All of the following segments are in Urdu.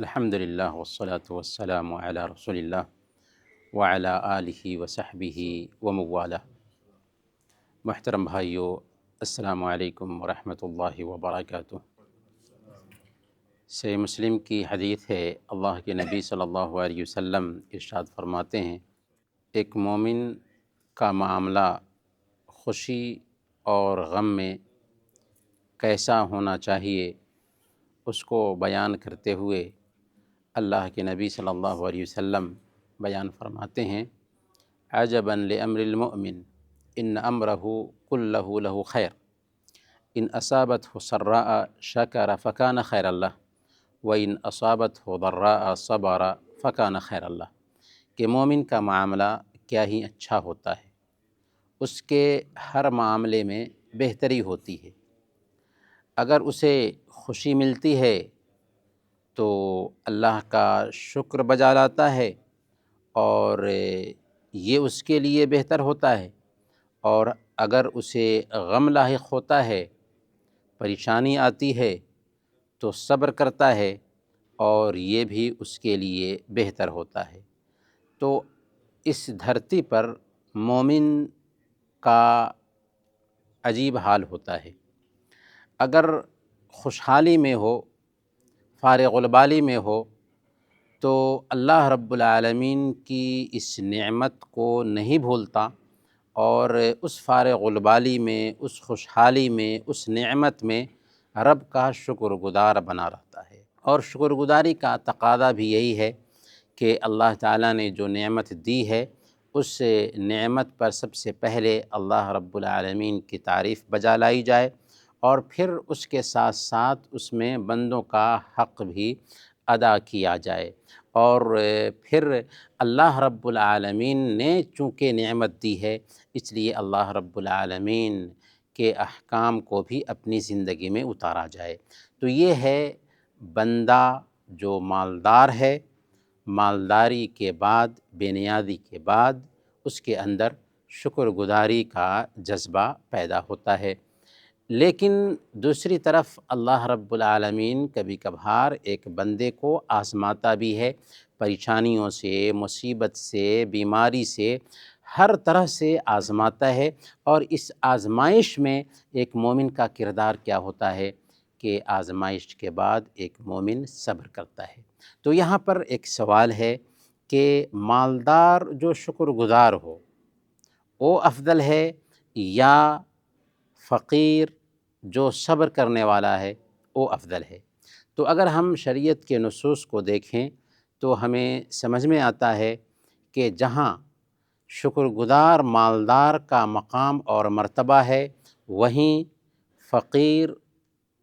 الحمد للہ والصلاة والسلام علی رسول اللہ وعلی آلہ وصحبہ وموالہ۔ محترم بھائیو، السلام علیکم ورحمۃ اللہ وبرکاتہ۔ صحیح مسلم کی حدیث ہے، اللہ کے نبی صلی اللہ علیہ وسلم ارشاد فرماتے ہیں، ایک مومن کا معاملہ خوشی اور غم میں کیسا ہونا چاہیے، اس کو بیان کرتے ہوئے اللہ کے نبی صلی اللہ علیہ وسلم بیان فرماتے ہیں، عجبا لامر المؤمن ان امرہ کلہ لہ خیر ان اصابتہ سراء شکر فکان خیر اللہ وان اصابتہ ضراء صبر فکان خیر اللہ، کہ مومن کا معاملہ کیا ہی اچھا ہوتا ہے، اس کے ہر معاملے میں بہتری ہوتی ہے۔ اگر اسے خوشی ملتی ہے تو اللہ کا شکر بجا لاتا ہے اور یہ اس کے لیے بہتر ہوتا ہے، اور اگر اسے غم لاحق ہوتا ہے، پریشانی آتی ہے تو صبر کرتا ہے اور یہ بھی اس کے لیے بہتر ہوتا ہے۔ تو اس دھرتی پر مومن کا عجیب حال ہوتا ہے، اگر خوشحالی میں ہو، فارغ البالی میں ہو، تو اللہ رب العالمین کی اس نعمت کو نہیں بھولتا اور اس فارغ البالی میں، اس خوشحالی میں، اس نعمت میں رب کا شکر گزار بنا رہتا ہے۔ اور شکر گزاری کا تقاضا بھی یہی ہے کہ اللہ تعالیٰ نے جو نعمت دی ہے، اس نعمت پر سب سے پہلے اللہ رب العالمین کی تعریف بجا لائی جائے، اور پھر اس کے ساتھ ساتھ اس میں بندوں کا حق بھی ادا کیا جائے، اور پھر اللہ رب العالمین نے چونکہ نعمت دی ہے، اس لیے اللہ رب العالمین کے احکام کو بھی اپنی زندگی میں اتارا جائے۔ تو یہ ہے بندہ جو مالدار ہے، مالداری کے بعد، بے نیازی کے بعد اس کے اندر شکر گزاری کا جذبہ پیدا ہوتا ہے۔ لیکن دوسری طرف اللہ رب العالمین کبھی کبھار ایک بندے کو آزماتا بھی ہے، پریشانیوں سے، مصیبت سے، بیماری سے، ہر طرح سے آزماتا ہے، اور اس آزمائش میں ایک مومن کا کردار کیا ہوتا ہے کہ آزمائش کے بعد ایک مومن صبر کرتا ہے۔ تو یہاں پر ایک سوال ہے کہ مالدار جو شکر گزار ہو وہ افضل ہے یا فقیر جو صبر کرنے والا ہے وہ افضل ہے؟ تو اگر ہم شریعت کے نصوص کو دیکھیں تو ہمیں سمجھ میں آتا ہے کہ جہاں شکر گزار مالدار کا مقام اور مرتبہ ہے، وہیں فقیر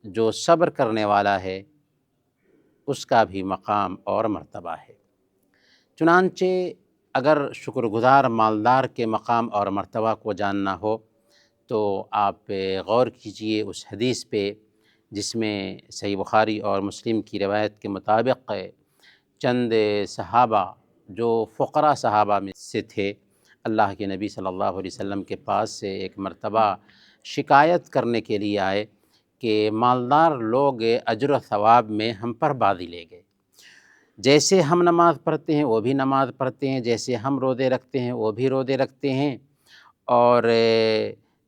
جو صبر کرنے والا ہے اس کا بھی مقام اور مرتبہ ہے۔ چنانچہ اگر شکر گزار مالدار کے مقام اور مرتبہ کو جاننا ہو تو آپ غور کیجئے اس حدیث پہ جس میں صحیح بخاری اور مسلم کی روایت کے مطابق چند صحابہ جو فقراء صحابہ میں سے تھے، اللہ کے نبی صلی اللہ علیہ وسلم کے پاس سے ایک مرتبہ شکایت کرنے کے لیے آئے کہ مالدار لوگ اجر و ثواب میں ہم پر بازی لے گئے، جیسے ہم نماز پڑھتے ہیں وہ بھی نماز پڑھتے ہیں، جیسے ہم روزے رکھتے ہیں وہ بھی روزے رکھتے ہیں، اور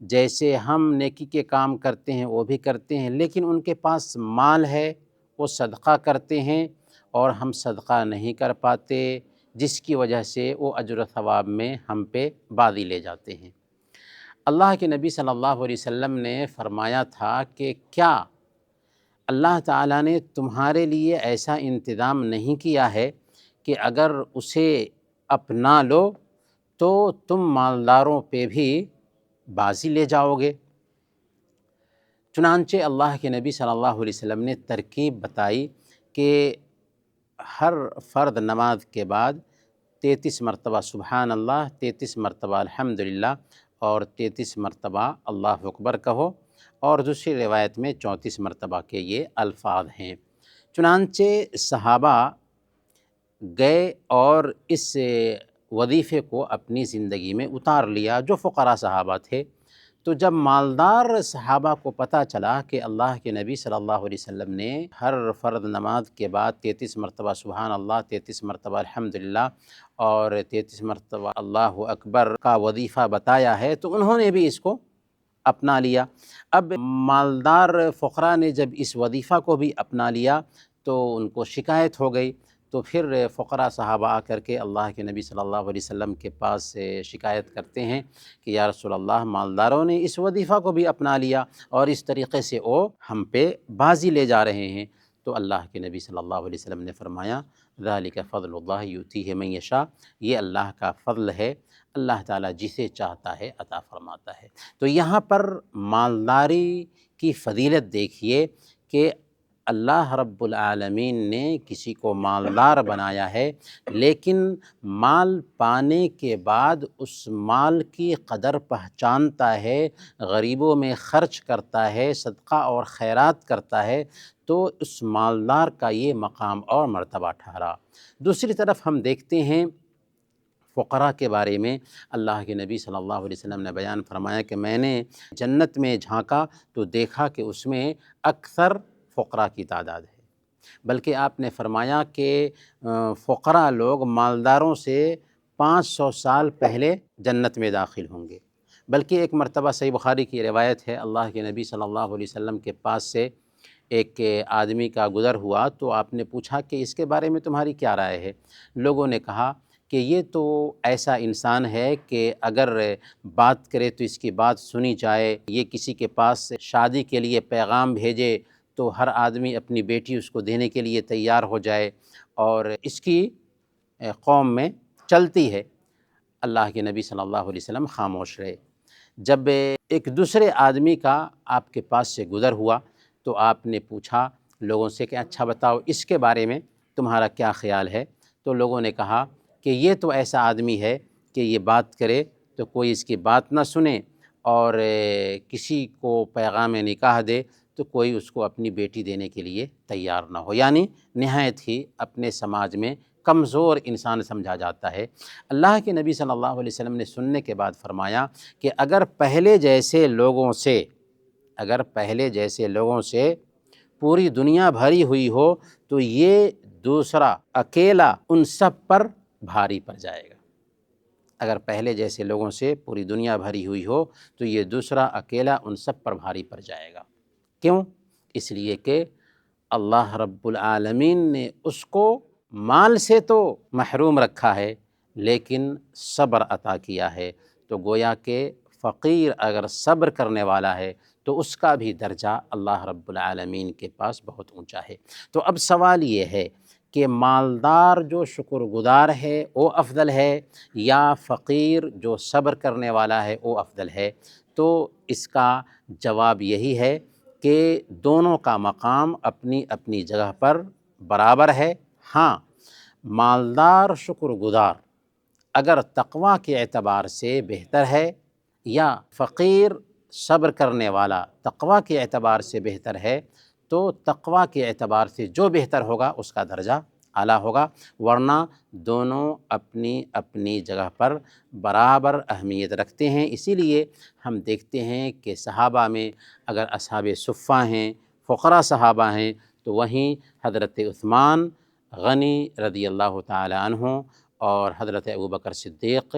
جیسے ہم نیکی کے کام کرتے ہیں وہ بھی کرتے ہیں، لیکن ان کے پاس مال ہے، وہ صدقہ کرتے ہیں اور ہم صدقہ نہیں کر پاتے، جس کی وجہ سے وہ اجر و ثواب میں ہم پہ بازی لے جاتے ہیں۔ اللہ کے نبی صلی اللہ علیہ وسلم نے فرمایا تھا کہ کیا اللہ تعالیٰ نے تمہارے لیے ایسا انتظام نہیں کیا ہے کہ اگر اسے اپنا لو تو تم مالداروں پہ بھی بازی لے جاؤ گے؟ چنانچہ اللہ کے نبی صلی اللہ علیہ وسلم نے ترکیب بتائی کہ ہر فرد نماز کے بعد 33 مرتبہ سبحان اللہ، 33 مرتبہ الحمدللہ اور 33 مرتبہ اللہ اکبر کہو، اور دوسری روایت میں 34 مرتبہ کے یہ الفاظ ہیں۔ چنانچہ صحابہ گئے اور اس وظیفے کو اپنی زندگی میں اتار لیا جو فقراء صحابہ تھے۔ تو جب مالدار صحابہ کو پتہ چلا کہ اللہ کے نبی صلی اللہ علیہ وسلم نے ہر فرض نماز کے بعد 33 مرتبہ سبحان اللہ، 33 مرتبہ الحمدللہ اور 33 مرتبہ اللہ اکبر کا وظیفہ بتایا ہے، تو انہوں نے بھی اس کو اپنا لیا۔ اب مالدار فقراء نے جب اس وظیفہ کو بھی اپنا لیا تو ان کو شکایت ہو گئی، تو پھر فقراء صحابہ آ کر کے اللہ کے نبی صلی اللہ علیہ وسلم کے پاس شکایت کرتے ہیں کہ یا رسول اللہ، مالداروں نے اس وظیفہ کو بھی اپنا لیا اور اس طریقے سے وہ ہم پہ بازی لے جا رہے ہیں۔ تو اللہ کے نبی صلی اللہ علیہ وسلم نے فرمایا ذالک فضل اللہ یؤتیہ من یشاء، یہ اللہ کا فضل ہے، اللہ تعالیٰ جسے چاہتا ہے عطا فرماتا ہے۔ تو یہاں پر مالداری کی فضیلت دیکھیے کہ اللہ رب العالمین نے کسی کو مالدار بنایا ہے، لیکن مال پانے کے بعد اس مال کی قدر پہچانتا ہے، غریبوں میں خرچ کرتا ہے، صدقہ اور خیرات کرتا ہے، تو اس مالدار کا یہ مقام اور مرتبہ ٹھہرا۔ دوسری طرف ہم دیکھتے ہیں فقراء کے بارے میں اللہ کے نبی صلی اللہ علیہ وسلم نے بیان فرمایا کہ میں نے جنت میں جھانکا تو دیکھا کہ اس میں اکثر فقراء کی تعداد ہے، بلکہ آپ نے فرمایا کہ فقراء لوگ مالداروں سے 500 سال پہلے جنت میں داخل ہوں گے۔ بلکہ ایک مرتبہ صحیح بخاری کی روایت ہے، اللہ کے نبی صلی اللہ علیہ وسلم کے پاس سے ایک آدمی کا گزر ہوا تو آپ نے پوچھا کہ اس کے بارے میں تمہاری کیا رائے ہے؟ لوگوں نے کہا کہ یہ تو ایسا انسان ہے کہ اگر بات کرے تو اس کی بات سنی جائے، یہ کسی کے پاس شادی کے لیے پیغام بھیجے تو ہر آدمی اپنی بیٹی اس کو دینے کے لیے تیار ہو جائے، اور اس کی قوم میں چلتی ہے۔ اللہ کے نبی صلی اللہ علیہ وسلم خاموش رہے۔ جب ایک دوسرے آدمی کا آپ کے پاس سے گزر ہوا تو آپ نے پوچھا لوگوں سے کہ اچھا بتاؤ اس کے بارے میں تمہارا کیا خیال ہے؟ تو لوگوں نے کہا کہ یہ تو ایسا آدمی ہے کہ یہ بات کرے تو کوئی اس کی بات نہ سنے، اور کسی کو پیغام نکاح دے تو کوئی اس کو اپنی بیٹی دینے کے لیے تیار نہ ہو، یعنی نہایت ہی اپنے سماج میں کمزور انسان سمجھا جاتا ہے۔ اللہ کے نبی صلی اللہ علیہ وسلم نے سننے کے بعد فرمایا کہ اگر پہلے جیسے لوگوں سے پوری دنیا بھری ہوئی ہو تو یہ دوسرا اکیلا ان سب پر بھاری پڑ جائے گا۔ اگر پہلے جیسے لوگوں سے پوری دنیا بھری ہوئی ہو تو یہ دوسرا اکیلا ان سب پر بھاری پڑ جائے گا۔ کیوں؟ اس لیے کہ اللہ رب العالمین نے اس کو مال سے تو محروم رکھا ہے لیکن صبر عطا کیا ہے، تو گویا کہ فقیر اگر صبر کرنے والا ہے تو اس کا بھی درجہ اللہ رب العالمین کے پاس بہت اونچا ہے۔ تو اب سوال یہ ہے کہ مالدار جو شکر گزار ہے وہ افضل ہے یا فقیر جو صبر کرنے والا ہے وہ افضل ہے؟ تو اس کا جواب یہی ہے کہ دونوں کا مقام اپنی اپنی جگہ پر برابر ہے۔ ہاں، مالدار شکر گزار اگر تقویٰ کے اعتبار سے بہتر ہے، یا فقیر صبر کرنے والا تقویٰ کے اعتبار سے بہتر ہے، تو تقویٰ کے اعتبار سے جو بہتر ہوگا اس کا درجہ اعلیٰ ہوگا، ورنہ دونوں اپنی اپنی جگہ پر برابر اہمیت رکھتے ہیں۔ اسی لیے ہم دیکھتے ہیں کہ صحابہ میں اگر اصحاب صفہ ہیں، فقراء صحابہ ہیں، تو وہیں حضرت عثمان غنی رضی اللہ تعالی عنہ اور حضرت ابوبکر صدیق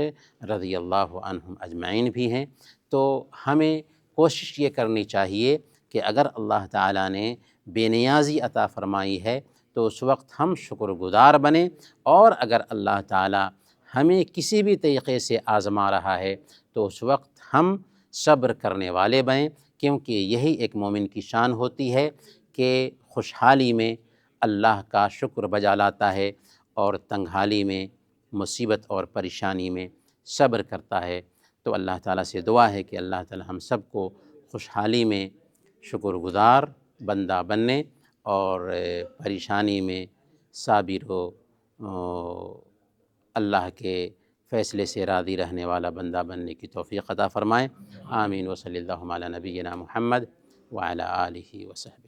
رضی اللہ عنہم اجمعین بھی ہیں۔ تو ہمیں کوشش یہ کرنی چاہیے کہ اگر اللہ تعالیٰ نے بے نیازی عطا فرمائی ہے تو اس وقت ہم شکر گزار بنیں، اور اگر اللہ تعالیٰ ہمیں کسی بھی طریقے سے آزما رہا ہے تو اس وقت ہم صبر کرنے والے بنیں، کیونکہ یہی ایک مومن کی شان ہوتی ہے کہ خوشحالی میں اللہ کا شکر بجا لاتا ہے اور تنگحالی میں، مصیبت اور پریشانی میں صبر کرتا ہے۔ تو اللہ تعالیٰ سے دعا ہے کہ اللہ تعالیٰ ہم سب کو خوشحالی میں شکر گزار بندہ بننے اور پریشانی میں صابر ہو اللہ کے فیصلے سے راضی رہنے والا بندہ بننے کی توفیق عطا فرمائے۔ آمین۔ وصلی اللہ علی نبینا محمد وعلی آلہ وصحبہ۔